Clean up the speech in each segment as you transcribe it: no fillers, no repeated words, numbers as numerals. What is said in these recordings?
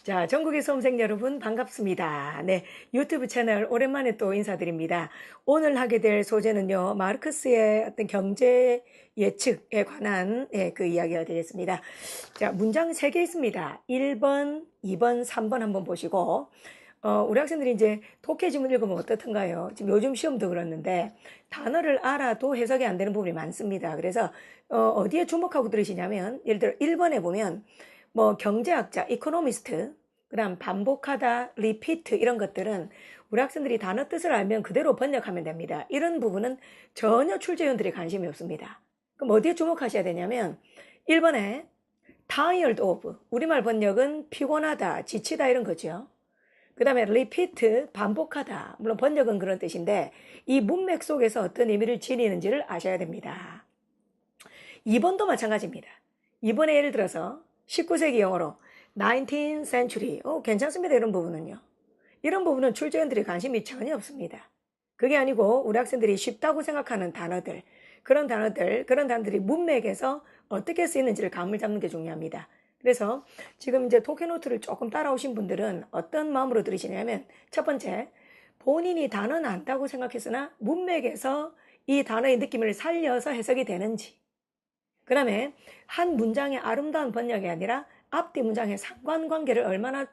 자, 전국의 수험생 여러분 반갑습니다. 네, 유튜브 채널 오랜만에 또 인사드립니다. 오늘 하게 될 소재는요, 마르크스의 어떤 경제 예측에 관한 그 이야기가 되겠습니다. 자, 문장 3개 있습니다. 1번, 2번, 3번 한번 보시고, 우리 학생들이 이제 독해 지문 읽으면 어떻던가요? 지금 요즘 시험도 그렇는데, 단어를 알아도 해석이 안 되는 부분이 많습니다. 그래서, 어디에 주목하고 들으시냐면, 예를 들어 1번에 보면, 뭐 경제학자, 이코노미스트, 그다음 반복하다, 리피트 이런 것들은 우리 학생들이 단어 뜻을 알면 그대로 번역하면 됩니다. 이런 부분은 전혀 출제위원들이 관심이 없습니다. 그럼 어디에 주목하셔야 되냐면 1번에 tired of, 우리말 번역은 피곤하다, 지치다 이런 거죠. 그 다음에 repeat, 반복하다. 물론 번역은 그런 뜻인데 이 문맥 속에서 어떤 의미를 지니는지를 아셔야 됩니다. 2번도 마찬가지입니다. 2번에 예를 들어서 19세기 영어로 19th century. 괜찮습니다. 이런 부분은요. 이런 부분은 출제원들이 관심이 전혀 없습니다. 그게 아니고 우리 학생들이 쉽다고 생각하는 단어들, 그런 단어들이 문맥에서 어떻게 쓰이는지를 감을 잡는 게 중요합니다. 그래서 지금 이제 독해노트를 조금 따라오신 분들은 어떤 마음으로 들으시냐면 첫 번째, 본인이 단어는 안다고 생각했으나 문맥에서 이 단어의 느낌을 살려서 해석이 되는지, 그 다음에 한 문장의 아름다운 번역이 아니라 앞뒤 문장의 상관관계를 얼마나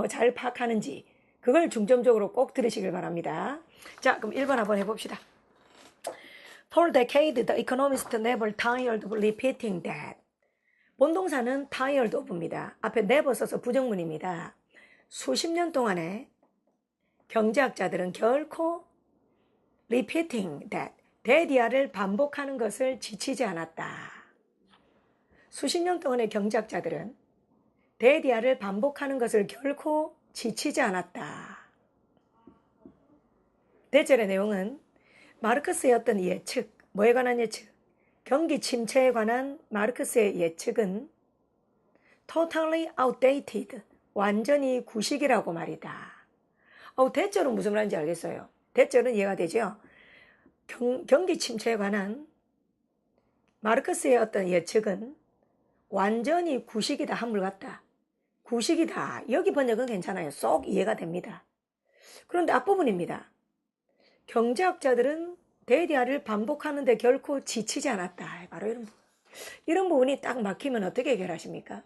잘 파악하는지 그걸 중점적으로 꼭 들으시길 바랍니다. 자, 그럼 1번 한번 해봅시다. For decades, the economists never tired of repeating that. 본동사는 tired of입니다. 앞에 never 써서 부정문입니다. 수십 년 동안에 경제학자들은 결코 repeating that, 대디아를 반복하는 것을 지치지 않았다. 수십 년 동안의 경제학자들은 대디아를 반복하는 것을 결코 지치지 않았다. 대절의 내용은 마르크스의 어떤 예측, 뭐에 관한 예측? 경기 침체에 관한 마르크스의 예측은 totally outdated, 완전히 구식이라고 말이다. 대절은 무슨 말인지 알겠어요. 대절은 이해가 되죠? 경기 침체에 관한 마르크스의 어떤 예측은 완전히 구식이다, 한물 같다. 구식이다. 여기 번역은 괜찮아요. 쏙 이해가 됩니다. 그런데 앞부분입니다. 경제학자들은 대디아를 반복하는데 결코 지치지 않았다. 바로 이런 부분이 딱 막히면 어떻게 해결하십니까?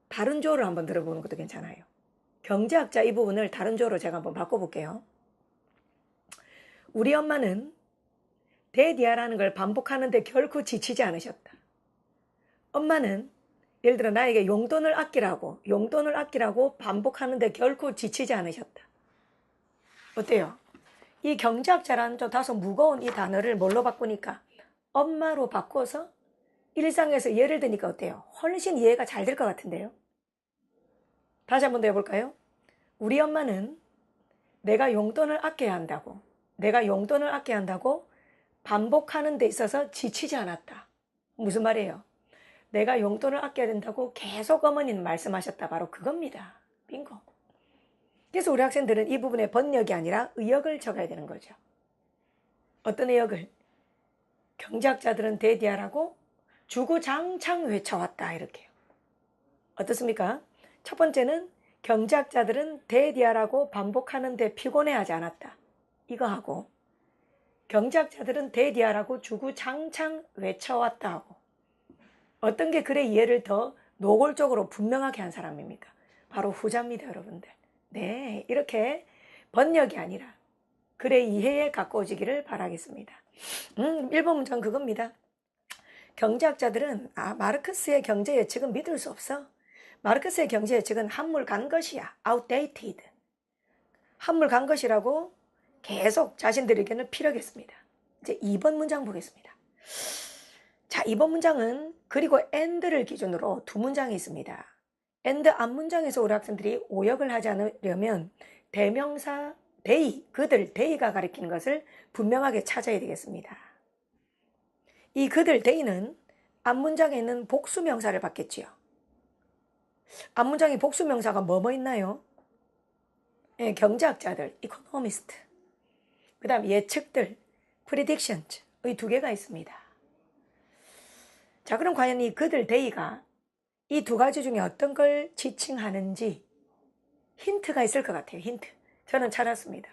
다른 조를 한번 들어보는 것도 괜찮아요. 경제학자 이 부분을 다른 조로 제가 한번 바꿔볼게요. 우리 엄마는 대디아라는 걸 반복하는데 결코 지치지 않으셨다. 엄마는 예를 들어 나에게 용돈을 아끼라고 반복하는데 결코 지치지 않으셨다. 어때요? 이 경제학자라는 좀 다소 무거운 이 단어를 뭘로 바꾸니까 엄마로 바꿔서 일상에서 예를 드니까 어때요? 훨씬 이해가 잘 될 것 같은데요. 다시 한번 더 해볼까요? 우리 엄마는 내가 용돈을 아껴야 한다고 반복하는 데 있어서 지치지 않았다. 무슨 말이에요? 내가 용돈을 아껴야 된다고 계속 어머니는 말씀하셨다. 바로 그겁니다. 빙고. 그래서 우리 학생들은 이 부분에 번역이 아니라 의역을 적어야 되는 거죠. 어떤 의역을? 경제학자들은 대디아라고 주구장창 외쳐왔다. 이렇게요. 어떻습니까? 첫 번째는 경제학자들은 대디아라고 반복하는데 피곤해하지 않았다. 이거 하고 경제학자들은 대디아라고 주구장창 외쳐왔다 하고 어떤 게 그의 이해를 더 노골적으로 분명하게 한 사람입니까? 바로 후자입니다, 여러분들. 네, 이렇게 번역이 아니라 글의 이해에 가까워지기를 바라겠습니다. 1번 문장 그겁니다. 경제학자들은 마르크스의 경제 예측은 믿을 수 없어. 마르크스의 경제 예측은 한물 간 것이야. outdated. 한물 간 것이라고 계속 자신들의 의견을 피력했습니다. 이제 2번 문장 보겠습니다. 자, 2번 문장은 그리고 and를 기준으로 두 문장이 있습니다. and 앞문장에서 우리 학생들이 오역을 하지 않으려면 대명사 they, 그들, they가 가리키는 것을 분명하게 찾아야 되겠습니다. 이 그들, they는 앞문장에 있는 복수명사를 받겠지요. 앞문장에 복수명사가 뭐뭐 있나요? 네, 경제학자들, economist. 그 다음 예측들, predictions. 이 두 개가 있습니다. 자, 그럼 과연 이 그들, they가 이 두 가지 중에 어떤 걸 지칭하는지 힌트가 있을 것 같아요. 힌트. 저는 찾았습니다.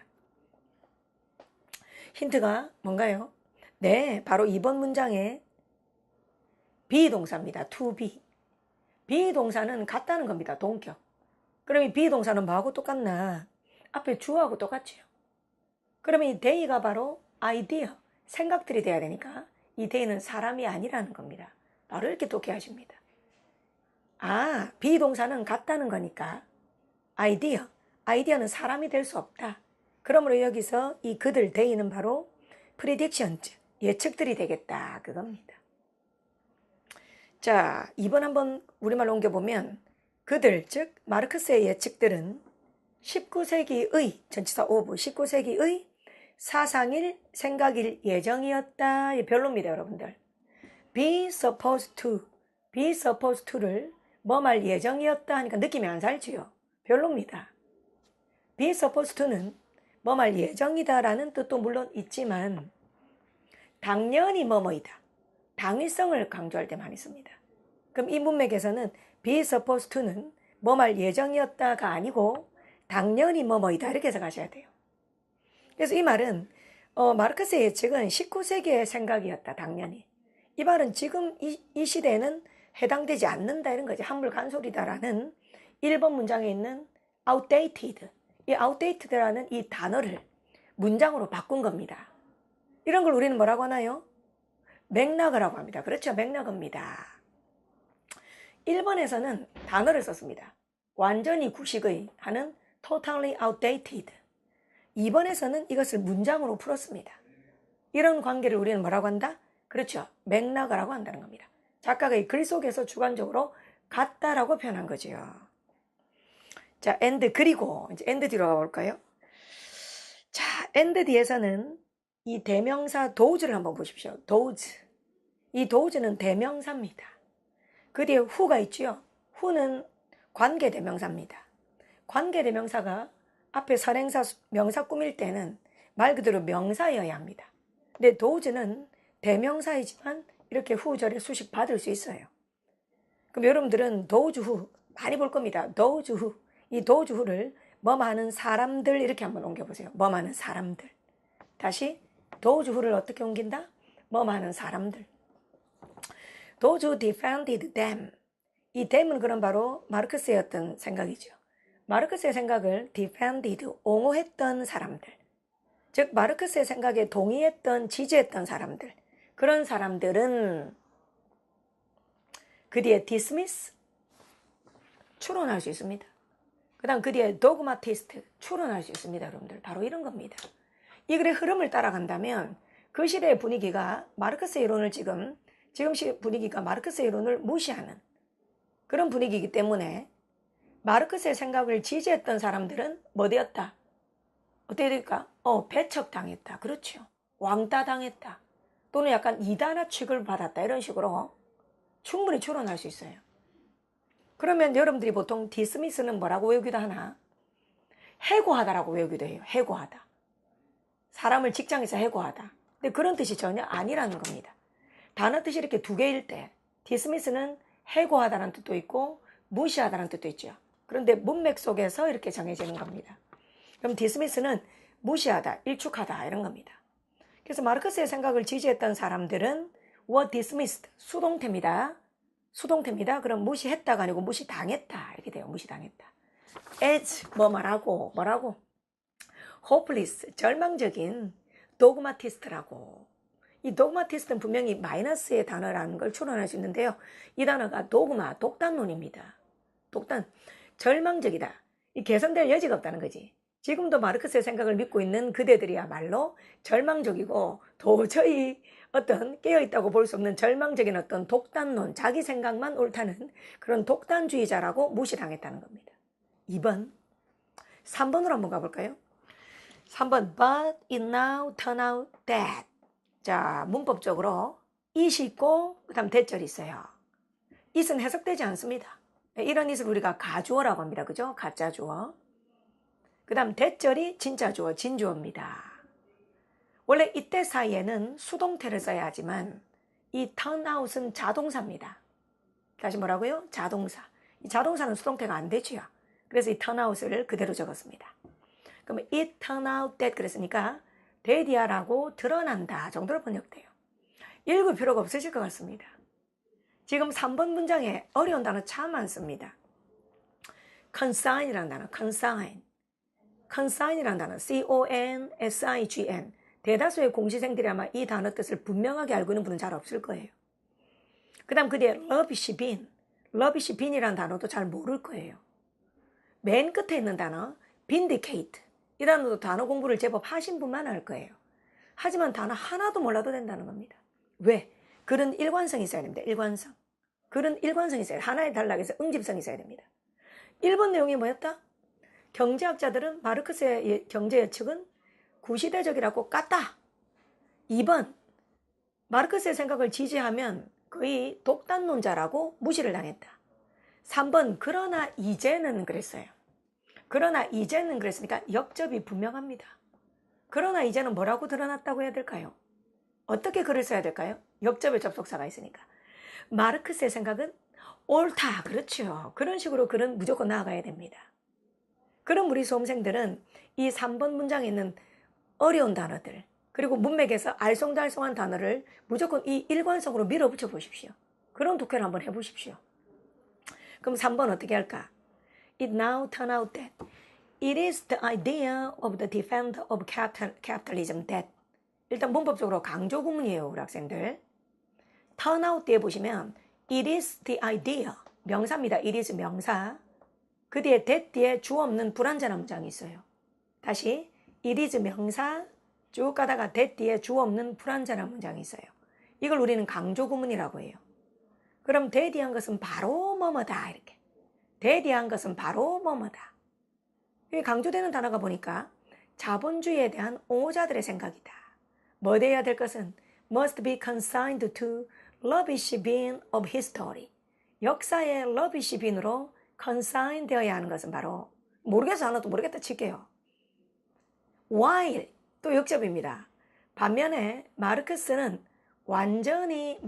힌트가 뭔가요? 네, 바로 이번 문장의 비동사입니다. to be. 비동사는 같다는 겁니다. 동격. 그럼 이 비동사는 뭐하고 똑같나? 앞에 주어하고 똑같죠. 그러면 이 they가 바로 idea, 생각들이 돼야 되니까 이 they는 사람이 아니라는 겁니다. 바로 이렇게 독해하십니다. 아, 비동사는 같다는 거니까 아이디어는 사람이 될 수 없다. 그러므로 여기서 이 그들, they는 바로 predictions, 예측들이 되겠다. 그겁니다. 자, 2번 한번 우리말로 옮겨보면 그들, 즉 마르크스의 예측들은 19세기의, 전치사 of, 19세기의 사상일, 생각일 예정이었다. 별로입니다, 여러분들. be supposed to를 뭐 말 예정이었다 하니까 느낌이 안 살지요. 별로입니다. be supposed to는 뭐 말 예정이다 라는 뜻도 물론 있지만 당연히 뭐뭐이다. 당위성을 강조할 때 많이 씁니다. 그럼 이 문맥에서는 be supposed to는 뭐 말 예정이었다가 아니고 당연히 뭐뭐이다 이렇게 해서 가셔야 돼요. 그래서 이 말은 마르크스의 예측은 19세기의 생각이었다. 당연히. 이 말은 지금 이 시대에는 해당되지 않는다 이런 거지. 한물 간소리다라는 1번 문장에 있는 outdated, 이 outdated라는 이 단어를 문장으로 바꾼 겁니다. 이런 걸 우리는 뭐라고 하나요? 맥락이라고 합니다. 그렇죠. 맥락입니다. 1번에서는 단어를 썼습니다. 완전히 구식의 하는 totally outdated. 2번에서는 이것을 문장으로 풀었습니다. 이런 관계를 우리는 뭐라고 한다? 그렇죠. 맥락이라고 한다는 겁니다. 작가가 이 글 속에서 주관적으로 같다라고 표현한 거지요. 자, and 그리고 이제 and 뒤로 가볼까요? 자, and 뒤에서는 이 대명사 does를 한번 보십시오. does. 이 does는 대명사입니다. 그 뒤에 who가 있죠. who는 관계 대명사입니다. 관계 대명사가 앞에 선행사 명사 꾸밀 때는 말 그대로 명사여야 합니다. 근데 does는 대명사이지만 이렇게 후절에 수식 받을 수 있어요. 그럼 여러분들은 does who 많이 볼 겁니다. does who. 이 does who를 뭐하는 사람들 이렇게 한번 옮겨보세요. 뭐하는 사람들. 다시 does who를 어떻게 옮긴다? 뭐하는 사람들. Those who defended them. 이 them은 그럼 바로 마르크스의 어떤 생각이죠. 마르크스의 생각을 defended, 옹호했던 사람들. 즉 마르크스의 생각에 동의했던, 지지했던 사람들. 그런 사람들은 그 뒤에 dismiss, 추론할 수 있습니다. 그 다음 그 뒤에 dogmatist, 추론할 수 있습니다. 여러분들 바로 이런 겁니다. 이 글의 흐름을 따라간다면 그 시대의 분위기가 마르크스의 이론을 지금 시 분위기가 마르크스의 이론을 무시하는 그런 분위기이기 때문에 마르크스의 생각을 지지했던 사람들은 뭐 되었다? 어떻게 될까? 배척당했다. 그렇죠. 왕따당했다. 또는 약간 이단화 취급을 받았다. 이런 식으로 충분히 추론할 수 있어요. 그러면 여러분들이 보통 디스미스는 뭐라고 외우기도 하나? 해고하다라고 외우기도 해요. 해고하다. 사람을 직장에서 해고하다. 근데 그런 뜻이 전혀 아니라는 겁니다. 단어 뜻이 이렇게 두 개일 때 디스미스는 해고하다라는 뜻도 있고 무시하다라는 뜻도 있죠. 그런데 문맥 속에서 이렇게 정해지는 겁니다. 그럼 디스미스는 무시하다, 일축하다 이런 겁니다. 그래서 마르크스의 생각을 지지했던 사람들은 were dismissed, 수동태입니다. 수동태입니다. 그럼 무시했다가 아니고 무시당했다 이렇게 돼요. 무시당했다. as 뭐라고 hopeless, 절망적인 dogmatist라고. 이 dogmatist는 분명히 마이너스의 단어라는 걸 추론할 수 있는데요. 이 단어가 dogma, 독단론입니다. 독단, 절망적이다. 이 개선될 여지가 없다는 거지. 지금도 마르크스의 생각을 믿고 있는 그대들이야말로 절망적이고 도저히 어떤 깨어있다고 볼 수 없는 절망적인 어떤 독단론, 자기 생각만 옳다는 그런 독단주의자라고 무시당했다는 겁니다. 2번, 3번으로 한번 가볼까요? 3번, but it now turn out that. 자, 문법적으로 it이 있고 그 다음 대절이 있어요. it은 해석되지 않습니다. 이런 it을 우리가 가주어라고 합니다. 그죠? 가짜 주어. 그 다음 대절이 진짜 주어, 진주어입니다. 원래 이때 사이에는 수동태를 써야 하지만 이 turn out은 자동사입니다. 다시 뭐라고요? 자동사. 이 자동사는 수동태가 안 되지요. 그래서 이 turn out을 그대로 적었습니다. 그러면 it turned out that 그랬으니까 데디아라고 드러난다 정도로 번역돼요. 읽을 필요가 없으실 것 같습니다. 지금 3번 문장에 어려운 단어 참 많습니다. consign이라는 단어, consign이라는 단어, C-O-N-S-I-G-N. 대다수의 공시생들이 아마 이 단어 뜻을 분명하게 알고 있는 분은 잘 없을 거예요. 그 다음 그 뒤에 rubbish bin이라는 단어도 잘 모를 거예요. 맨 끝에 있는 단어 vindicate 이라는 단어 공부를 제법 하신 분만 알 거예요. 하지만 단어 하나도 몰라도 된다는 겁니다. 왜? 글은 일관성이 있어야 됩니다. 일관성. 글은 일관성이 있어야 돼요. 하나의 단락에서 응집성이 있어야 됩니다. 1번 내용이 뭐였다? 경제학자들은 마르크스의 경제 예측은 구시대적이라고 깠다. 2번 마르크스의 생각을 지지하면 거의 독단론자라고 무시를 당했다. 3번 그러나 이제는 그랬어요. 그러나 이제는 그랬으니까 역접이 분명합니다. 그러나 이제는 뭐라고 드러났다고 해야 될까요? 어떻게 글을 써야 될까요? 역접의 접속사가 있으니까. 마르크스의 생각은 옳다. 그렇죠. 그런 식으로 글은 무조건 나아가야 됩니다. 그럼 우리 수험생들은 이 3번 문장에 있는 어려운 단어들 그리고 문맥에서 알쏭달쏭한 단어를 무조건 이 일관성으로 밀어붙여 보십시오. 그런 독해를 한번 해보십시오. 그럼 3번 어떻게 할까? It now turned out that it is the idea of the defender of capitalism that 일단 문법적으로 강조 구문이에요. 우리 학생들. turn out 뒤에 보시면 it is the idea 명사입니다. it is 명사. 그 뒤에 that 뒤에 주어 없는 불완전한 문장이 있어요. 다시 it is 명사 쭉 가다가 that 뒤에 주어 없는 불완전한 문장이 있어요. 이걸 우리는 강조 구문이라고 해요. 그럼 that이한 것은 바로 뭐뭐다 이렇게. that이한 것은 바로 뭐뭐다. 여기 강조되는 단어가 보니까 자본주의에 대한 옹호자들의 생각이다. 뭐 돼야 될 것은 must be consigned to rubbish bin of history. 역사의 rubbish bin으로 consign 되어야 하는 것은 바로 모르겠어 하나도 모르겠다 칠게요. while 또 역접입니다. 반면에 마르크스는 완전히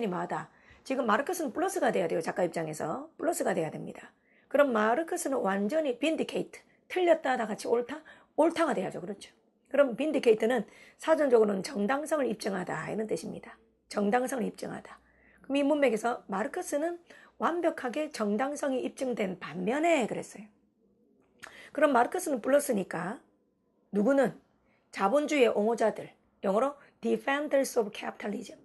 뭐하다? 지금 마르크스는 플러스가 돼야 돼요. 작가 입장에서 플러스가 돼야 됩니다. 그럼 마르크스는 완전히 vindicate 틀렸다 다 같이 옳다가 돼야죠. 그렇죠. 그럼 vindicate는 사전적으로는 정당성을 입증하다 이런 뜻입니다. 정당성을 입증하다. 그럼 이 문맥에서 마르크스는 완벽하게 정당성이 입증된 반면에 그랬어요. 그럼 마르크스는 플러스니까 누구는 자본주의의 옹호자들, 영어로 defenders of capitalism.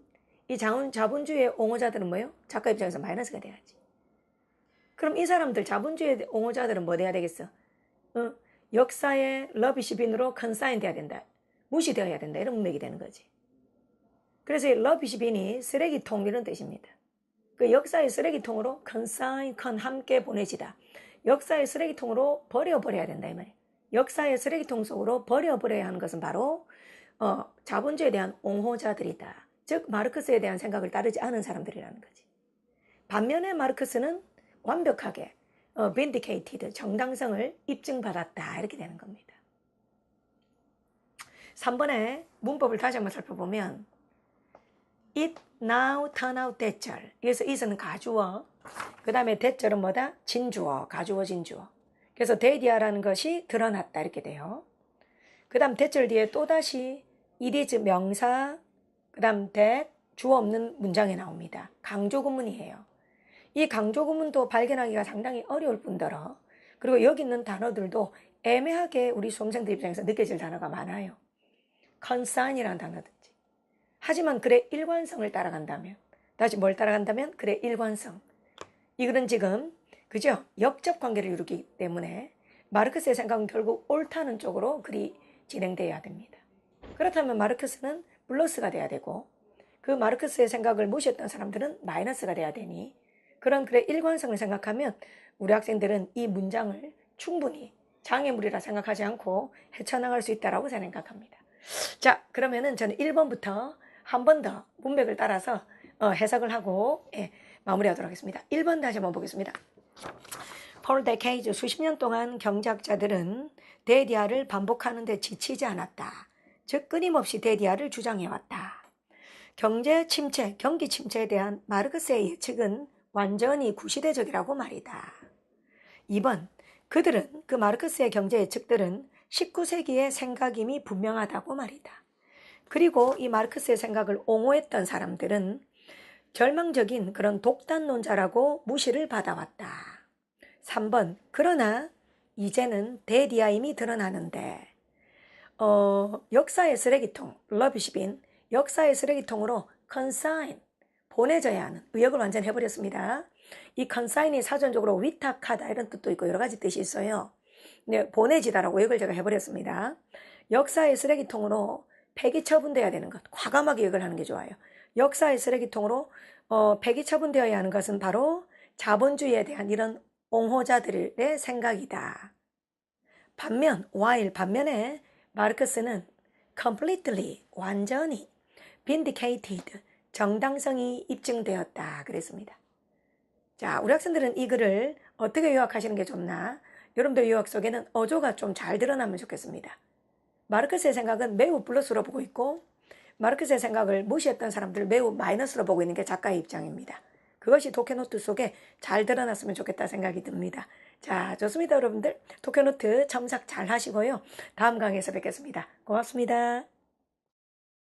이 자본주의의 옹호자들은 뭐예요? 작가 입장에서 마이너스가 돼야지. 그럼 이 사람들 자본주의의 옹호자들은 뭐 돼야 되겠어? 역사의 러비시빈으로 컨사인 돼야 된다. 무시되어야 된다. 이런 문맥이 되는 거지. 그래서 이 러비시빈이 쓰레기통 이런 뜻입니다. 그 역사의 쓰레기통으로 컨사인, 함께 보내지다. 역사의 쓰레기통으로 버려야 된다 이 말이에요. 역사의 쓰레기통 속으로 버려야 하는 것은 바로 자본주의에 대한 옹호자들이다. 즉 마르크스에 대한 생각을 따르지 않은 사람들이라는 거지. 반면에 마르크스는 완벽하게 vindicated, 정당성을 입증받았다 이렇게 되는 겁니다. 3번의 문법을 다시 한번 살펴보면 it now turned out that절 여기서 it은 가주어 그 다음에 that절은 뭐다? 진주어, 가주어 진주어. 그래서 that이라는 것이 드러났다 이렇게 돼요. 그 다음 that절 뒤에 또다시 it is 명사 그 다음 that 주어 없는 문장에 나옵니다. 강조 구문이에요. 이 강조 구문도 발견하기가 상당히 어려울 뿐더러 그리고 여기 있는 단어들도 애매하게 우리 수험생들 입장에서 느껴질 단어가 많아요. consign이라는 단어든지. 하지만 글의 일관성을 따라간다면 다시 뭘 따라간다면 글의 일관성. 이 글은 지금 그죠? 역접 관계를 이루기 때문에 마르크스의 생각은 결국 옳다는 쪽으로 글이 진행돼야 됩니다. 그렇다면 마르크스는 플러스가 돼야 되고 그 마르크스의 생각을 무시했던 사람들은 마이너스가 돼야 되니 그런 글의 일관성을 생각하면 우리 학생들은 이 문장을 충분히 장애물이라 생각하지 않고 헤쳐나갈 수 있다고 생각합니다. 자, 그러면은 저는 1번부터 한 번 더 문맥을 따라서 해석을 하고 마무리하도록 하겠습니다. 1번 다시 한번 보겠습니다. For decades, 수십 년 동안 경제학자들은 데디아를 반복하는 데 지치지 않았다. 즉 끊임없이 데디아를 주장해왔다. 경기 침체에 대한 마르크스의 예측은 완전히 구시대적이라고 말이다. 2번, 그들은 그 마르크스의 경제 예측들은 19세기의 생각임이 분명하다고 말이다. 그리고 이 마르크스의 생각을 옹호했던 사람들은 절망적인 그런 독단론자라고 무시를 받아왔다. 3번, 그러나 이제는 대디아임이 드러나는데 역사의 쓰레기통, 러비시빈, 역사의 쓰레기통으로 consign, 보내져야 하는 의역을 완전 해버렸습니다. 이 consign이 사전적으로 위탁하다 이런 뜻도 있고 여러 가지 뜻이 있어요. 네, 보내지다라고 의역을 제가 해버렸습니다. 역사의 쓰레기통으로 폐기 처분돼야 되는 것, 과감하게 의역을 하는 게 좋아요. 역사의 쓰레기통으로 폐기 처분되어야 하는 것은 바로 자본주의에 대한 이런 옹호자들의 생각이다. 반면에 마르크스는 completely, 완전히 vindicated, 정당성이 입증되었다 그랬습니다. 자, 우리 학생들은 이 글을 어떻게 요약하시는 게 좋나? 여러분들 요약 속에는 어조가 좀 잘 드러나면 좋겠습니다. 마르크스의 생각은 매우 플러스로 보고 있고 마르크스의 생각을 무시했던 사람들을 매우 마이너스로 보고 있는 게 작가의 입장입니다. 그것이 독해노트 속에 잘 드러났으면 좋겠다 생각이 듭니다. 자, 좋습니다, 여러분들. 독해노트 첨삭 잘 하시고요. 다음 강의에서 뵙겠습니다. 고맙습니다.